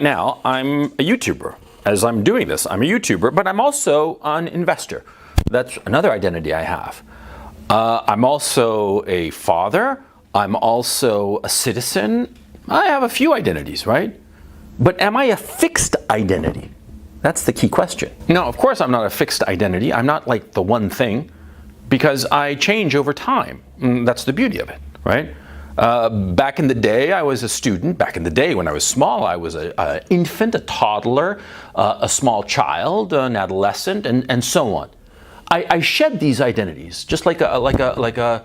Now, I'm a YouTuber. As I'm doing this, I'm a YouTuber, but I'm also an investor. That's another identity I have. I'm also a father. I'm also a citizen. I have a few identities, right? But am I a fixed identity? That's the key question. No, of course I'm not a fixed identity. I'm not like the one thing, because I change over time. That's the beauty of it, right? Back in the day, I was a student. Back in the day, when I was small, I was an infant, a toddler, a small child, an adolescent, and so on. I shed these identities, just like a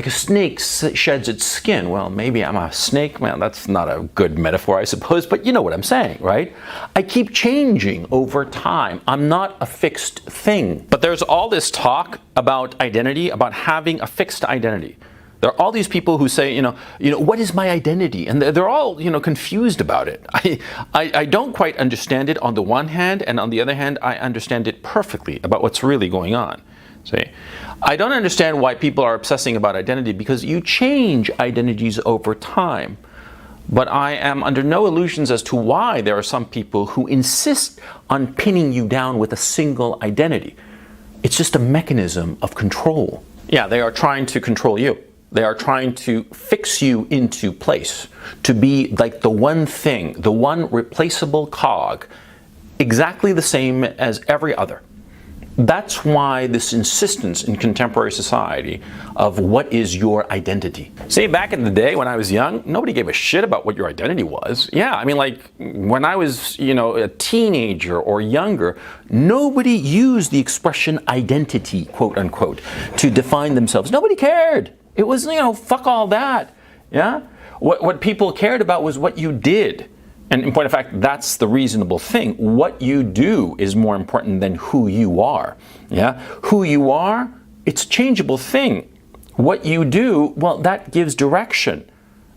snake sheds its skin. Well, maybe I'm a snake. Well, that's not a good metaphor, I suppose, but you know what I'm saying, right? I keep changing over time. I'm not a fixed thing. But there's all this talk about identity, about having a fixed identity. There are all these people who say, what is my identity? And they're all, confused about it. I don't quite understand it on the one hand, and on the other hand, I understand it perfectly about what's really going on. See, I don't understand why people are obsessing about identity, because you change identities over time. But I am under no illusions as to why there are some people who insist on pinning you down with a single identity. It's just a mechanism of control. Yeah, they are trying to control you. They are trying to fix you into place, to be like the one thing, the one replaceable cog, exactly the same as every other. That's why this insistence in contemporary society of what is your identity. See, back in the day when I was young, nobody gave a shit about what your identity was. Yeah, I mean, like when I was, a teenager or younger, nobody used the expression identity, quote unquote, to define themselves. Nobody cared. It was, fuck all that. Yeah? What people cared about was what you did. And in point of fact, that's the reasonable thing. What you do is more important than who you are. Yeah? Who you are, it's a changeable thing. What you do, well, that gives direction.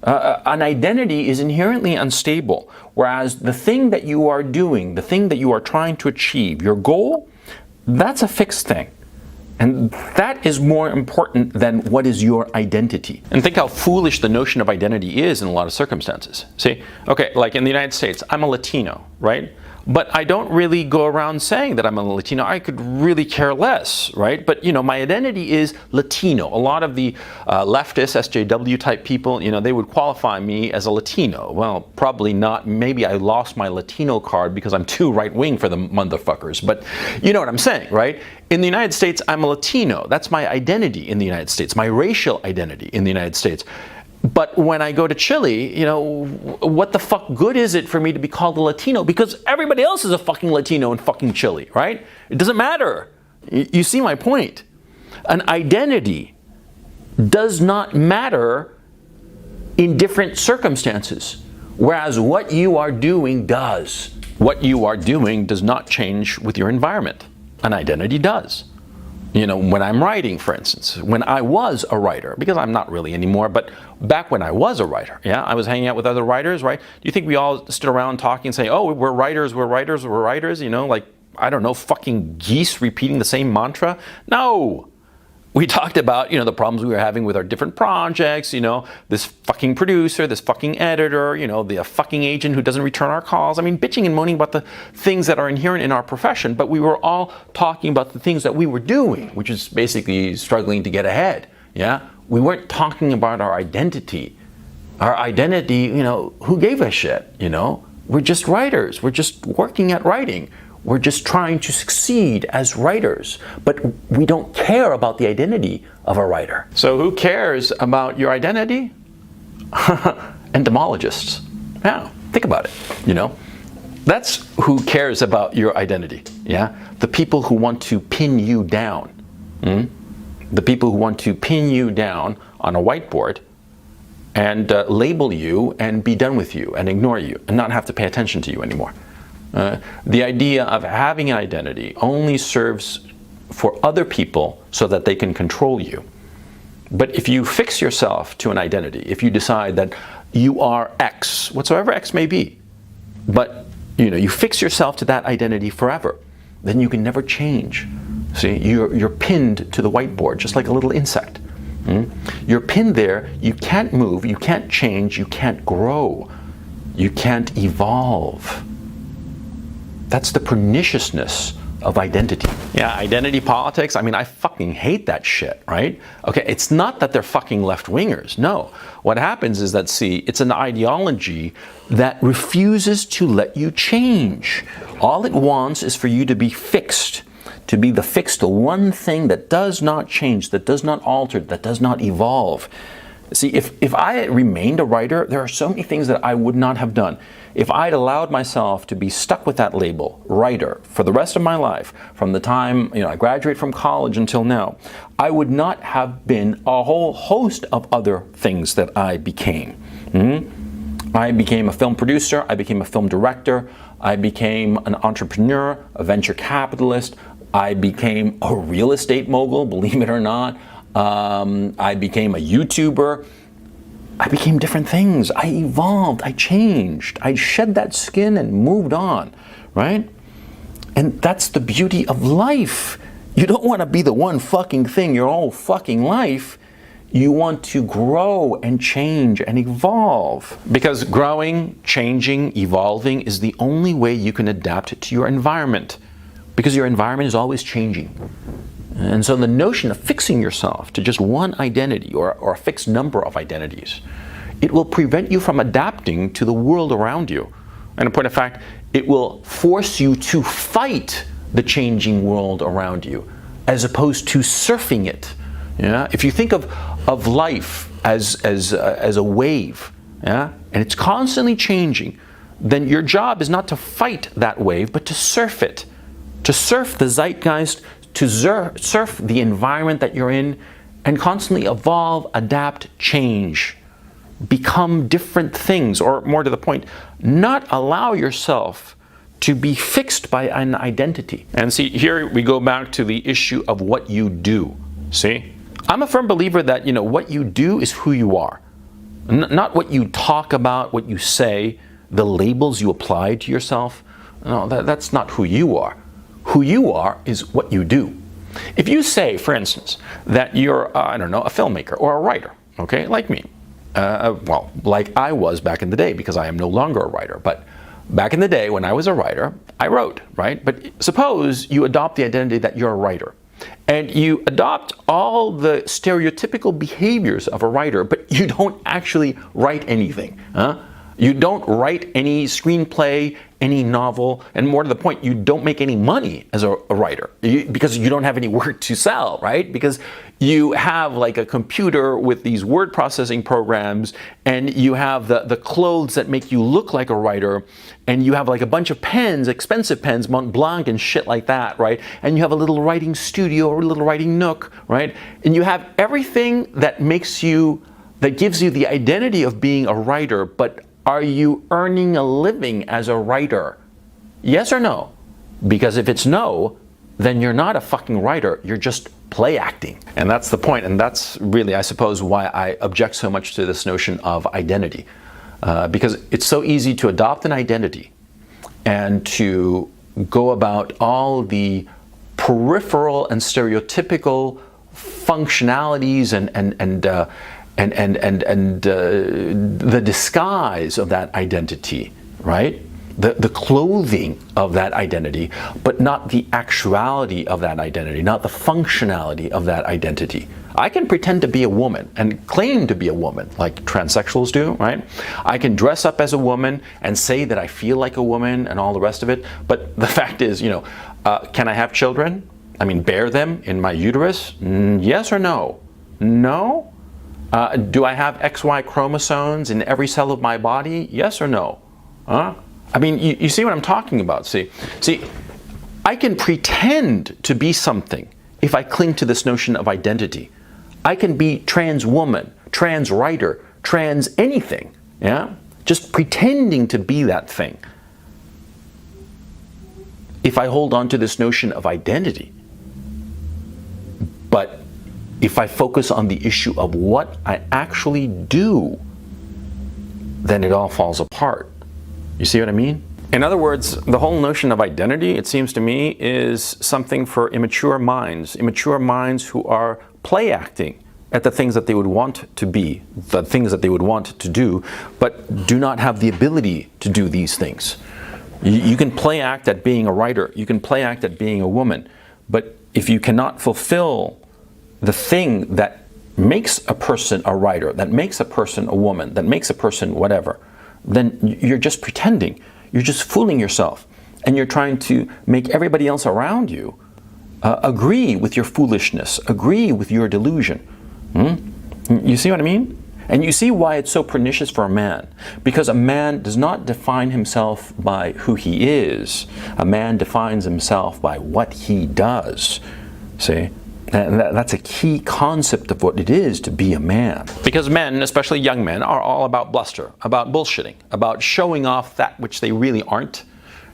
An identity is inherently unstable, whereas the thing that you are doing, the thing that you are trying to achieve, your goal, that's a fixed thing. And that is more important than what is your identity. And think how foolish the notion of identity is in a lot of circumstances. See, okay, like in the United States, I'm a Latino, right? But I don't really go around saying that I'm a Latino. I could really care less, right? But, my identity is Latino. A lot of the leftist, SJW type people, they would qualify me as a Latino. Well, probably not. Maybe I lost my Latino card because I'm too right-wing for the motherfuckers. But you know what I'm saying, right? In the United States, I'm a Latino. That's my identity in the United States, my racial identity in the United States. But when I go to Chile, what the fuck good is it for me to be called a Latino? Because everybody else is a fucking Latino in fucking Chile, right? It doesn't matter. You see my point. An identity does not matter in different circumstances, whereas what you are doing does. What you are doing does not change with your environment. An identity does. When I'm writing, for instance, when I was a writer, because I'm not really anymore, but back when I was a writer, yeah, I was hanging out with other writers, right? Do you think we all stood around talking and saying, oh, we're writers, like, I don't know, fucking geese repeating the same mantra? No! We talked about, the problems we were having with our different projects, this fucking producer, this fucking editor, the fucking agent who doesn't return our calls. I mean, bitching and moaning about the things that are inherent in our profession, but we were all talking about the things that we were doing, which is basically struggling to get ahead, yeah? We weren't talking about our identity. Our identity, who gave a shit, We're just writers. We're just working at writing. We're just trying to succeed as writers, but we don't care about the identity of a writer. So who cares about your identity? Entomologists. Yeah, think about it, That's who cares about your identity, yeah? The people who want to pin you down. The people who want to pin you down on a whiteboard and label you and be done with you and ignore you and not have to pay attention to you anymore. The idea of having an identity only serves for other people so that they can control you. But if you fix yourself to an identity, if you decide that you are X, whatsoever X may be, but you fix yourself to that identity forever, then you can never change. See, you're pinned to the whiteboard just like a little insect. You're pinned there, you can't move, you can't change, you can't grow. You can't evolve. That's the perniciousness of identity. Yeah, identity politics, I mean, I fucking hate that shit, right? Okay, it's not that they're fucking left-wingers, no. What happens is that, see, it's an ideology that refuses to let you change. All it wants is for you to be fixed, to be the fixed one thing that does not change, that does not alter, that does not evolve. See, if I remained a writer, there are so many things that I would not have done. If I'd allowed myself to be stuck with that label, writer, for the rest of my life, from the time I graduated from college until now, I would not have been a whole host of other things that I became. I became a film producer, I became a film director, I became an entrepreneur, a venture capitalist, I became a real estate mogul, believe it or not. I became a YouTuber. I became different things. I evolved. I changed. I shed that skin and moved on, right? And that's the beauty of life. You don't want to be the one fucking thing your whole fucking life. You want to grow and change and evolve. Because growing, changing, evolving is the only way you can adapt to your environment. Because your environment is always changing. And so the notion of fixing yourself to just one identity or a fixed number of identities, it will prevent you from adapting to the world around you. And in point of fact, it will force you to fight the changing world around you as opposed to surfing it. Yeah? If you think of life as a wave, yeah? And it's constantly changing, then your job is not to fight that wave, but to surf it. To surf the zeitgeist, to surf the environment that you're in and constantly evolve, adapt, change, become different things, or more to the point, not allow yourself to be fixed by an identity. And see, here we go back to the issue of what you do. See? I'm a firm believer that, what you do is who you are. Not what you talk about, what you say, the labels you apply to yourself. No, that's not who you are. Who you are is what you do. If you say, for instance, that you're, a filmmaker or a writer, okay, like me, well, like I was back in the day, because I am no longer a writer, but back in the day when I was a writer, I wrote, right? But suppose you adopt the identity that you're a writer, and you adopt all the stereotypical behaviors of a writer, but you don't actually write anything, huh? You don't write any screenplay, any novel, and more to the point, you don't make any money as a writer because you don't have any work to sell, right? Because you have like a computer with these word processing programs, and you have the clothes that make you look like a writer, and you have like a bunch of pens, expensive pens, Mont Blanc and shit like that, right? And you have a little writing studio or a little writing nook, right? And you have everything that gives you the identity of being a writer, but are you earning a living as a writer? Yes or no? Because if it's no, then you're not a fucking writer, you're just play acting. And that's the point, and that's really, I suppose, why I object so much to this notion of identity. Because it's so easy to adopt an identity and to go about all the peripheral and stereotypical functionalities and the disguise of that identity, right? The clothing of that identity, but not the actuality of that identity, not the functionality of that identity. I can pretend to be a woman and claim to be a woman, like transsexuals do, right? I can dress up as a woman and say that I feel like a woman and all the rest of it, but the fact is, can I have children? I mean, bear them in my uterus? Yes or no? No? Do I have XY chromosomes in every cell of my body? Yes or no? Huh? I mean, you see what I'm talking about. See, I can pretend to be something if I cling to this notion of identity. I can be trans woman, trans writer, trans anything, yeah? Just pretending to be that thing. If I hold on to this notion of identity. But if I focus on the issue of what I actually do, then it all falls apart. You see what I mean? In other words, the whole notion of identity, it seems to me, is something for immature minds who are play acting at the things that they would want to be, the things that they would want to do, but do not have the ability to do these things. You can play act at being a writer, you can play act at being a woman, but if you cannot fulfill the thing that makes a person a writer, that makes a person a woman, that makes a person whatever, then you're just pretending. You're just fooling yourself. And you're trying to make everybody else around you agree with your foolishness, agree with your delusion. You see what I mean? And you see why it's so pernicious for a man. Because a man does not define himself by who he is. A man defines himself by what he does. See? And that's a key concept of what it is to be a man. Because men, especially young men, are all about bluster, about bullshitting, about showing off that which they really aren't.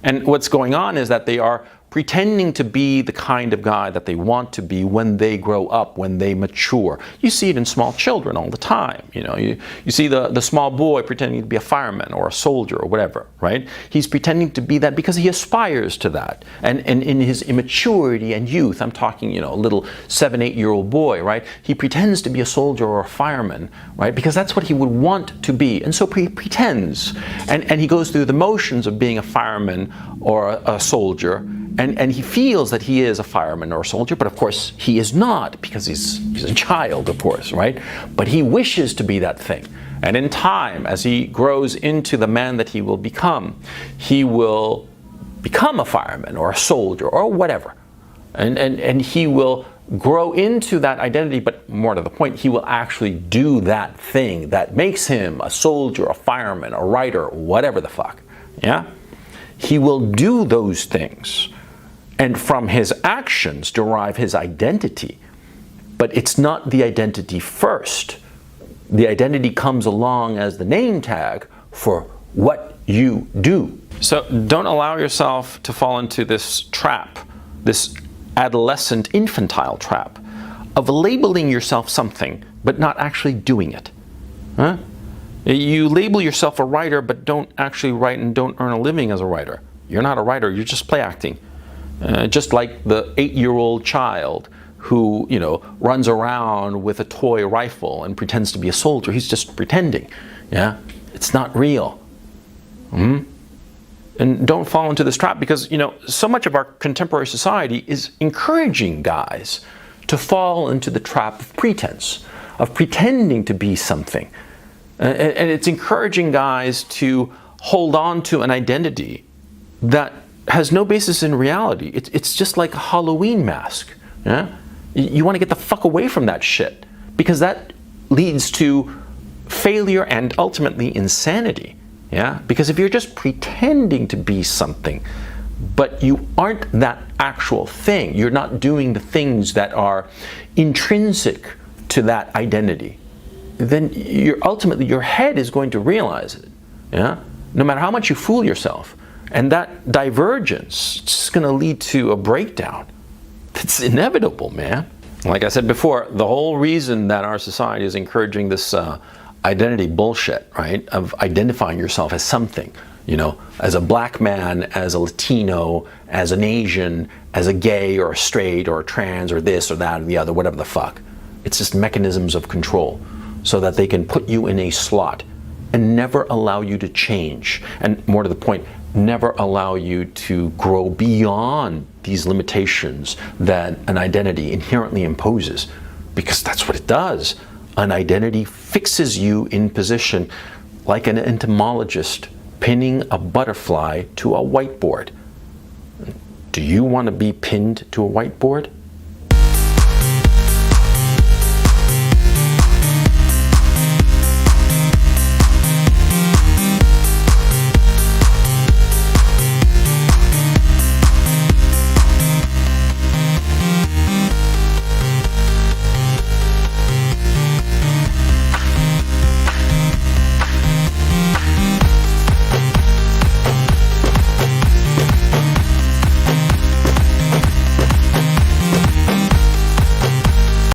And what's going on is that they are pretending to be the kind of guy that they want to be when they grow up, when they mature. You see it in small children all the time. You see the small boy pretending to be a fireman or a soldier or whatever, right? He's pretending to be that because he aspires to that. And in his immaturity and youth, I'm talking, a little 7-8-year-old boy, right? He pretends to be a soldier or a fireman, right? Because that's what he would want to be. And so he pretends. And he goes through the motions of being a fireman or a soldier. And he feels that he is a fireman or a soldier, but of course he is not, because he's a child, of course, right? But he wishes to be that thing. And in time, as he grows into the man that he will become a fireman or a soldier or whatever. And he will grow into that identity, but more to the point, he will actually do that thing that makes him a soldier, a fireman, a writer, whatever the fuck. Yeah? He will do those things. And from his actions derive his identity. But it's not the identity first. The identity comes along as the name tag for what you do. So don't allow yourself to fall into this trap, this adolescent, infantile trap of labeling yourself something, but not actually doing it. Huh? You label yourself a writer, but don't actually write and don't earn a living as a writer. You're not a writer, you're just play acting. Just like the 8-year-old child who, runs around with a toy rifle and pretends to be a soldier. He's just pretending. Yeah, it's not real. And don't fall into this trap because, so much of our contemporary society is encouraging guys to fall into the trap of pretense, of pretending to be something. And it's encouraging guys to hold on to an identity that has no basis in reality. It's just like a Halloween mask. Yeah? You want to get the fuck away from that shit because that leads to failure and ultimately insanity. Yeah? Because if you're just pretending to be something, but you aren't that actual thing, you're not doing the things that are intrinsic to that identity, then ultimately your head is going to realize it. Yeah? No matter how much you fool yourself. And that divergence is just going to lead to a breakdown. It's inevitable, man. Like I said before, the whole reason that our society is encouraging this identity bullshit, right, of identifying yourself as something, as a black man, as a Latino, as an Asian, as a gay or a straight or a trans or this or that or the other, whatever the fuck. It's just mechanisms of control so that they can put you in a slot and never allow you to change. And more to the point, never allow you to grow beyond these limitations that an identity inherently imposes, because that's what it does. An identity fixes you in position like an entomologist pinning a butterfly to a whiteboard. Do you want to be pinned to a whiteboard?